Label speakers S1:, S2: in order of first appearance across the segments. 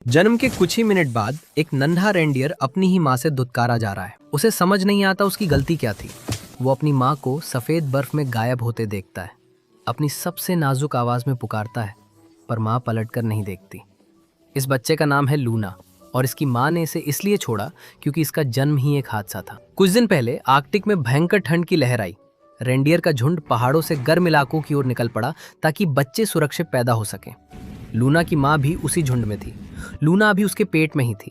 S1: जन्म के कुछ ही मिनट बाद एक नन्हा रेंडियर अपनी ही माँ से धुतकारा जा रहा है। उसे समझ नहीं आता उसकी गलती क्या थी। वो अपनी माँ को सफेद बर्फ में गायब होते देखता है, अपनी सबसे नाजुक आवाज में पुकारता है, पर माँ पलटकर नहीं देखती। इस बच्चे का नाम है लूना और इसकी माँ ने इसे इसलिए छोड़ा क्योंकि इसका जन्म ही एक हादसा था। कुछ दिन पहले आर्कटिक में भयंकर ठंड की लहर आई। रेंडियर का झुंड पहाड़ों से गर्म इलाकों की ओर निकल पड़ा ताकि बच्चे सुरक्षित पैदा हो सकें। लूना की माँ भी उसी झुंड में थी। लूना अभी उसके पेट में ही थी,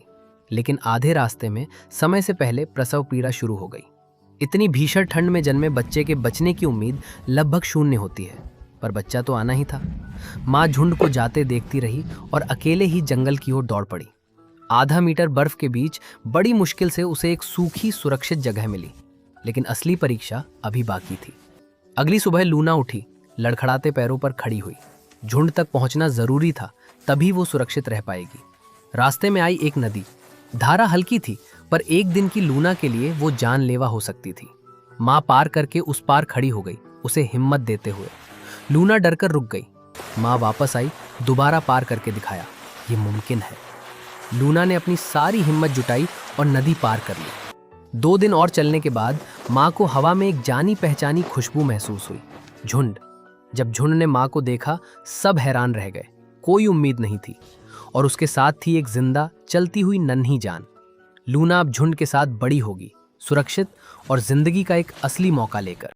S1: लेकिन आधे रास्ते में समय से पहले प्रसव पीड़ा शुरू हो गई। इतनी भीषण ठंड में जन्मे बच्चे के बचने की उम्मीद लगभग शून्य होती है, पर बच्चा तो आना ही था। माँ झुंड को जाते देखती रही और अकेले ही जंगल की ओर दौड़ पड़ी। आधा मीटर बर्फ के बीच बड़ी मुश्किल से उसे एक सूखी सुरक्षित जगह मिली, लेकिन असली परीक्षा अभी बाकी थी। अगली सुबह लूना उठी, लड़खड़ाते पैरों पर खड़ी हुई। झुंड तक पहुंचना जरूरी था, तभी वो सुरक्षित रह पाएगी। रास्ते में आई एक नदी। धारा हल्की थी, पर एक दिन की लूना के लिए वो जानलेवा हो सकती थी। माँ पार करके उस पार खड़ी हो गई, उसे हिम्मत देते हुए। लूना डरकर रुक गई। माँ वापस आई, दोबारा पार करके दिखाया, ये मुमकिन है। लूना ने अपनी सारी हिम्मत जुटाई और नदी पार कर ली। 2 दिन और चलने के बाद माँ को हवा में एक जानी पहचानी खुशबू महसूस हुई। झुंड। जब झुंड ने माँ को देखा, सब हैरान रह गए। कोई उम्मीद नहीं थी, और उसके साथ थी एक जिंदा चलती हुई नन्ही जान। लूना अब झुंड के साथ बड़ी होगी, सुरक्षित और जिंदगी का एक असली मौका लेकर।